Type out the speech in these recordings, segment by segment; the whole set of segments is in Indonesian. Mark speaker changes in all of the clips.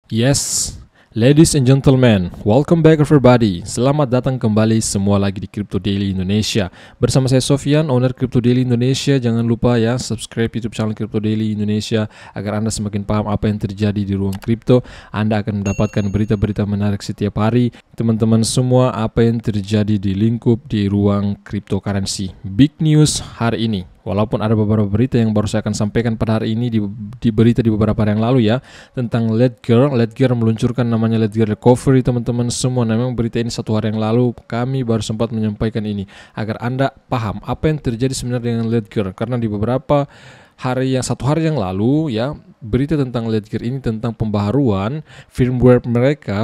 Speaker 1: Yes, ladies and gentlemen, welcome back everybody. Selamat datang kembali semua lagi di Crypto Daily Indonesia. Bersama saya Sofyan, owner Crypto Daily Indonesia. Jangan lupa ya subscribe YouTube channel Crypto Daily Indonesia agar Anda semakin paham apa yang terjadi di ruang kripto. Anda akan mendapatkan berita-berita menarik setiap hari. Teman-teman semua, apa yang terjadi di lingkup di ruang cryptocurrency. Big news hari ini. Walaupun ada beberapa berita yang baru saya akan sampaikan pada hari ini di berita di beberapa hari yang lalu ya, tentang Ledger meluncurkan namanya Ledger Recovery teman-teman semua. Nah, memang berita ini 1 hari yang lalu kami baru sempat menyampaikan ini agar Anda paham apa yang terjadi sebenarnya dengan Ledger, karena di beberapa hari yang 1 hari yang lalu ya, berita tentang Ledger ini tentang pembaharuan firmware mereka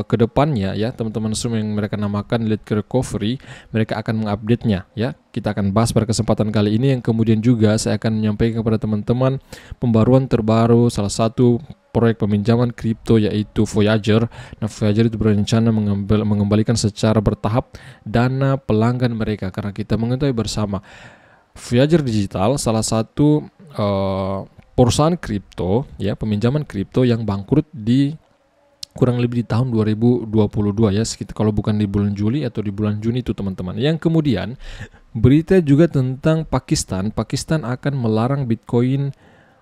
Speaker 1: ke depannya ya teman-teman semua, yang mereka namakan Ledger Recovery. Mereka akan mengupdate-nya ya. Kita akan bahas pada kesempatan kali ini, yang kemudian juga saya akan menyampaikan kepada teman-teman pembaruan terbaru salah satu proyek peminjaman kripto yaitu Voyager. Nah, Voyager itu berencana mengembalikan secara bertahap dana pelanggan mereka, karena kita mengetahui bersama Voyager Digital salah satu perusahaan kripto ya, peminjaman kripto yang bangkrut di kurang lebih di tahun 2022 ya, sekitar kalau bukan di bulan Juli atau di bulan Juni itu teman-teman. Yang kemudian berita juga tentang Pakistan akan melarang Bitcoin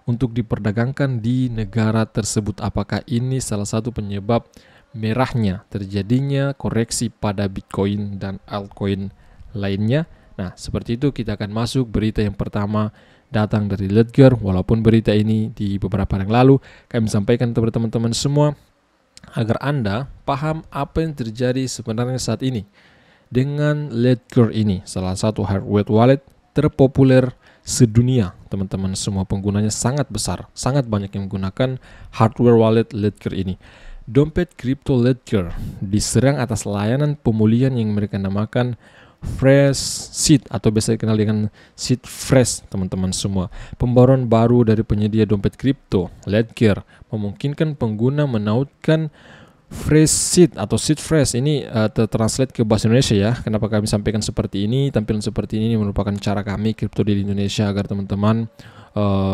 Speaker 1: untuk diperdagangkan di negara tersebut. Apakah ini salah satu penyebab merahnya terjadinya koreksi pada Bitcoin dan altcoin lainnya? Nah, seperti itu kita akan masuk berita yang pertama datang dari Ledger. Walaupun berita ini di beberapa hari yang lalu kami sampaikan kepada teman-teman semua agar Anda paham apa yang terjadi sebenarnya saat ini dengan Ledger ini, salah satu hardware wallet terpopuler sedunia teman-teman semua. Penggunanya sangat besar, sangat banyak yang menggunakan hardware wallet Ledger ini. Dompet kripto Ledger diserang atas layanan pemulihan yang mereka namakan Fresh Seed atau biasa dikenal dengan Seed Fresh teman-teman semua. Pembaruan baru dari penyedia dompet kripto Ledger memungkinkan pengguna menautkan Fresh Seed atau Seed Fresh. Ini tertranslate ke bahasa Indonesia ya. Kenapa kami sampaikan seperti ini? Tampilan seperti ini merupakan cara kami Crypto Daily Indonesia agar teman-teman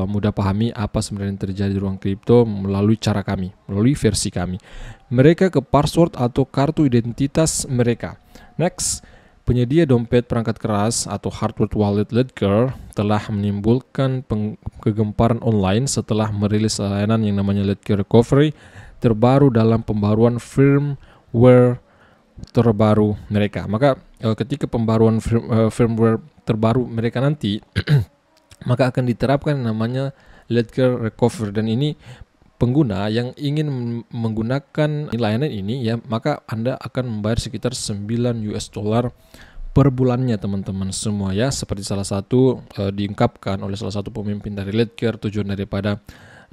Speaker 1: mudah pahami apa sebenarnya yang terjadi di ruang kripto melalui cara kami, melalui versi kami. Mereka ke password atau kartu identitas mereka. Next, penyedia dompet perangkat keras atau hardware wallet Ledger telah menimbulkan kegemparan online setelah merilis layanan yang namanya Ledger Recovery terbaru dalam pembaruan firmware terbaru mereka. Maka ketika pembaruan firmware terbaru mereka nanti maka akan diterapkan namanya Ledger Recovery, dan ini pengguna yang ingin menggunakan layanan ini ya, maka Anda akan membayar sekitar $9 per bulannya teman-teman semua ya. Seperti salah satu diungkapkan oleh salah satu pemimpin dari Ledger, tujuan daripada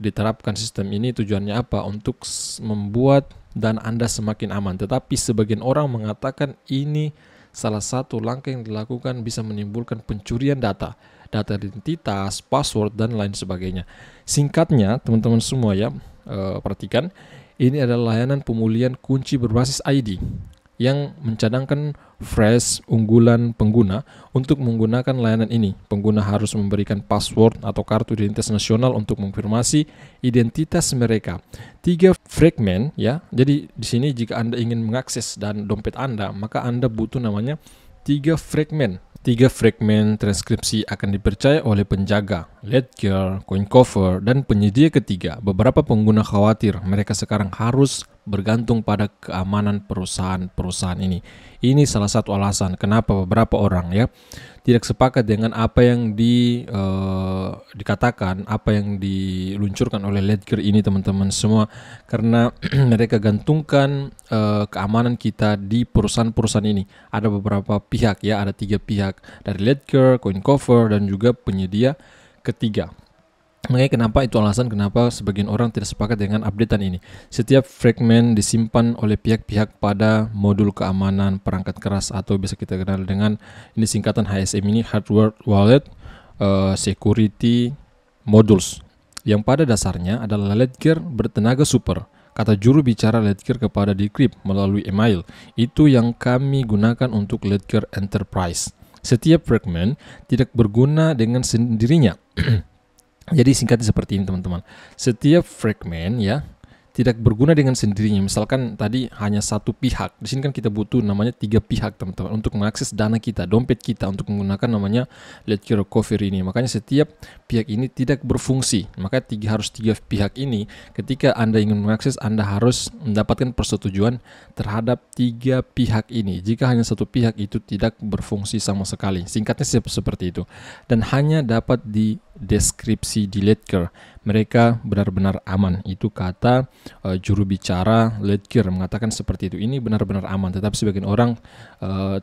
Speaker 1: diterapkan sistem ini tujuannya apa? Untuk membuat dana Anda semakin aman. Tetapi sebagian orang mengatakan ini salah satu langkah yang dilakukan bisa menimbulkan pencurian data identitas, password, dan lain sebagainya. Singkatnya, teman-teman semua ya, perhatikan, ini adalah layanan pemulihan kunci berbasis ID yang mencadangkan phrase unggulan pengguna. Untuk menggunakan layanan ini, pengguna harus memberikan password atau kartu identitas nasional untuk mengkonfirmasi identitas mereka. 3 fragment ya. Jadi di sini jika Anda ingin mengakses dan dompet Anda, maka Anda butuh namanya 3 fragment. 3 fragmen transkripsi akan dipercaya oleh penjaga Ledger, CoinCover, dan penyedia ketiga. Beberapa pengguna khawatir mereka sekarang harus bergantung pada keamanan perusahaan ini. Ini salah satu alasan kenapa beberapa orang ya tidak sepakat dengan apa yang dikatakan, apa yang diluncurkan oleh Ledger ini teman-teman semua, karena mereka gantungkan keamanan kita di perusahaan-perusahaan ini. Ada beberapa pihak ya, ada 3 pihak dari Ledger, CoinCover, dan juga penyedia ketiga. Makanya kenapa itu alasan kenapa sebagian orang tidak sepakat dengan updatean ini. Setiap fragmen disimpan oleh pihak-pihak pada modul keamanan perangkat keras atau bisa kita kenal dengan ini singkatan HSM ini, Hardware Wallet Security Modules, yang pada dasarnya adalah Ledger bertenaga super. Kata juru bicara Ledger kepada Decrypt melalui email, itu yang kami gunakan untuk Ledger Enterprise. Setiap fragmen tidak berguna dengan sendirinya. Jadi singkatnya seperti ini teman-teman. Setiap fragmen ya tidak berguna dengan sendirinya. Misalkan tadi hanya satu pihak, di sini kan kita butuh namanya 3 pihak teman-teman untuk mengakses dana kita, dompet kita, untuk menggunakan namanya Ledger Recovery ini. Makanya setiap pihak ini tidak berfungsi. Maka harus tiga pihak ini. Ketika Anda ingin mengakses, Anda harus mendapatkan persetujuan terhadap 3 pihak ini. Jika hanya satu pihak, itu tidak berfungsi sama sekali. Singkatnya seperti itu. Dan hanya dapat di deskripsi di Ledger. Mereka benar-benar aman. Itu kata juru bicara Ledger mengatakan seperti itu. Ini benar-benar aman. Tetapi sebagian orang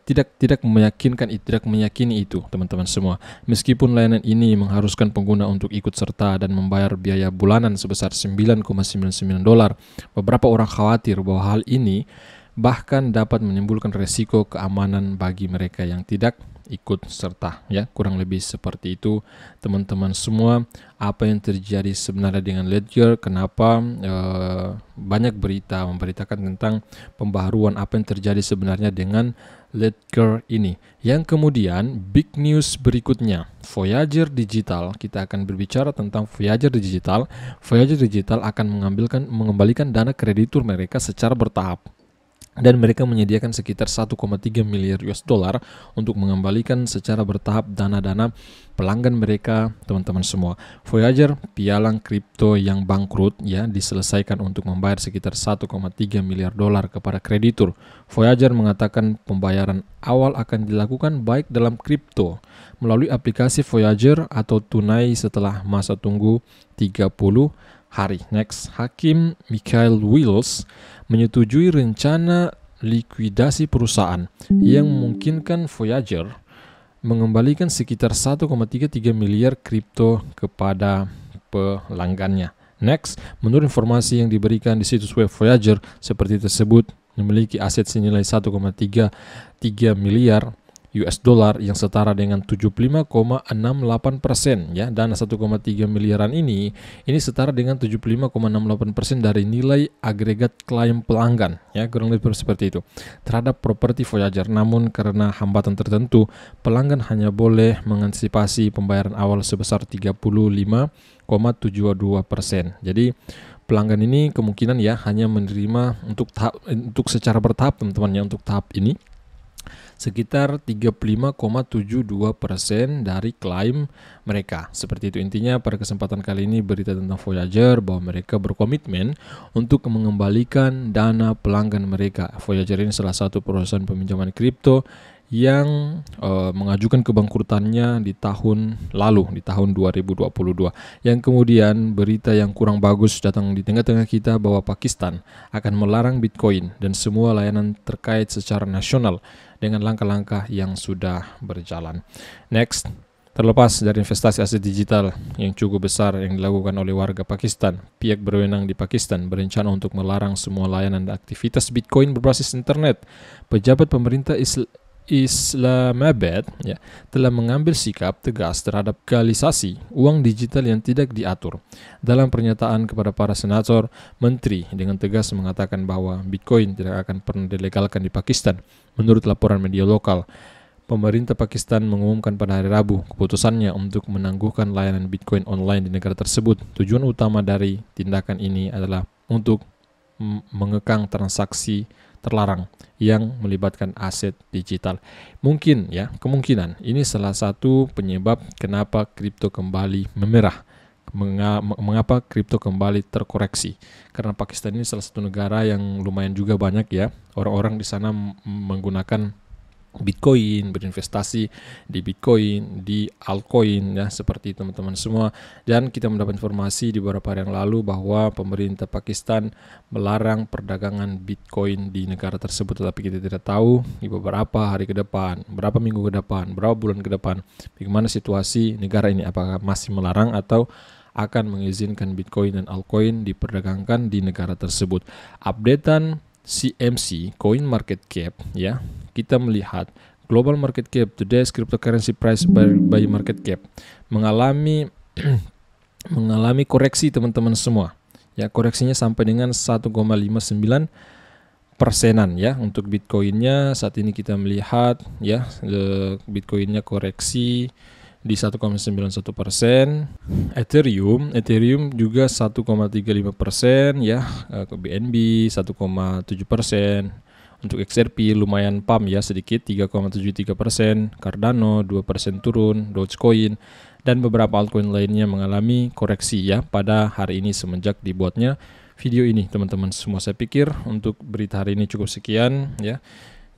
Speaker 1: tidak meyakini itu, teman-teman semua. Meskipun layanan ini mengharuskan pengguna untuk ikut serta dan membayar biaya bulanan sebesar $9,99, beberapa orang khawatir bahwa hal ini bahkan dapat menimbulkan resiko keamanan bagi mereka yang tidak ikut serta, ya. Kurang lebih seperti itu, teman-teman semua. Apa yang terjadi sebenarnya dengan Ledger, kenapa banyak berita memberitakan tentang pembaharuan apa yang terjadi sebenarnya dengan Ledger ini. Yang kemudian big news berikutnya, Voyager Digital. Kita akan berbicara tentang Voyager Digital. Voyager Digital akan mengembalikan dana kreditur mereka secara bertahap. Dan mereka menyediakan sekitar 1,3 miliar US dollar untuk mengembalikan secara bertahap dana-dana pelanggan mereka, teman-teman semua. Voyager, pialang kripto yang bangkrut, ya, diselesaikan untuk membayar sekitar 1,3 miliar dolar kepada kreditur. Voyager mengatakan pembayaran awal akan dilakukan baik dalam kripto melalui aplikasi Voyager atau tunai setelah masa tunggu 30 hari. Next, Hakim Michael Wills menyetujui rencana likuidasi perusahaan yang memungkinkan Voyager mengembalikan sekitar 1,33 miliar kripto kepada pelanggannya. Next, menurut informasi yang diberikan di situs web Voyager, seperti tersebut memiliki aset senilai 1,33 miliar US dollar yang setara dengan 75,68%, ya. Dana 1,3 miliaran ini setara dengan 75,68% dari nilai agregat klaim pelanggan, ya, kurang lebih seperti itu, terhadap properti Voyager. Namun karena hambatan tertentu, pelanggan hanya boleh mengantisipasi pembayaran awal sebesar 35,72%. Jadi pelanggan ini kemungkinan, ya, hanya menerima untuk secara bertahap, teman-teman, ya, untuk tahap ini sekitar 35,72% dari klaim mereka. Seperti itu intinya. Pada kesempatan kali ini berita tentang Voyager bahwa mereka berkomitmen untuk mengembalikan dana pelanggan mereka. Voyager ini salah satu perusahaan peminjaman kripto yang mengajukan kebangkrutannya di tahun lalu, di tahun 2022. Yang kemudian berita yang kurang bagus datang di tengah-tengah kita bahwa Pakistan akan melarang Bitcoin dan semua layanan terkait secara nasional dengan langkah-langkah yang sudah berjalan. Next, terlepas dari investasi aset digital yang cukup besar yang dilakukan oleh warga Pakistan, pihak berwenang di Pakistan berencana untuk melarang semua layanan dan aktivitas Bitcoin berbasis internet. Pejabat pemerintah Islamabad, ya, telah mengambil sikap tegas terhadap legalisasi uang digital yang tidak diatur. Dalam pernyataan kepada para senator, menteri dengan tegas mengatakan bahwa Bitcoin tidak akan pernah dilegalkan di Pakistan. Menurut laporan media lokal, pemerintah Pakistan mengumumkan pada hari Rabu keputusannya untuk menangguhkan layanan Bitcoin online di negara tersebut. Tujuan utama dari tindakan ini adalah untuk mengekang transaksi terlarang yang melibatkan aset digital. Mungkin, ya, kemungkinan ini salah satu penyebab kenapa kripto kembali memerah. Mengapa kripto kembali terkoreksi? Karena Pakistan ini salah satu negara yang lumayan juga banyak, ya, orang-orang di sana menggunakan Bitcoin, berinvestasi di Bitcoin, di altcoin, ya, seperti itu, teman-teman semua. Dan kita mendapat informasi di beberapa hari yang lalu bahwa pemerintah Pakistan melarang perdagangan Bitcoin di negara tersebut, tetapi kita tidak tahu di beberapa hari ke depan, berapa minggu ke depan, berapa bulan ke depan, bagaimana situasi negara ini, apakah masih melarang atau akan mengizinkan Bitcoin dan altcoin diperdagangkan di negara tersebut. Updatean CMC, Coin Market Cap, ya, kita melihat global market cap, today's cryptocurrency price by market cap mengalami koreksi, teman-teman semua, ya. Koreksinya sampai dengan 1,59%, ya, untuk Bitcoinnya. Saat ini kita melihat, ya, Bitcoinnya koreksi di 1,91%. Ethereum juga 1,35% ya. Ke BNB 1,7%. Untuk XRP lumayan pump ya, sedikit 3,73%. Cardano 2% turun. Dogecoin dan beberapa altcoin lainnya mengalami koreksi ya pada hari ini semenjak dibuatnya video ini, teman-teman semua. Saya pikir untuk berita hari ini cukup sekian ya.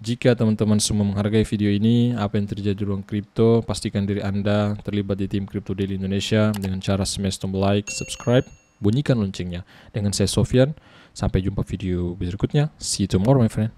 Speaker 1: Jika teman-teman semua menghargai video ini, apa yang terjadi di ruang kripto, pastikan diri Anda terlibat di tim Crypto Daily Indonesia dengan cara smash tombol like, subscribe, bunyikan loncengnya. Dengan saya Sofyan, sampai jumpa video berikutnya. See you tomorrow my friend.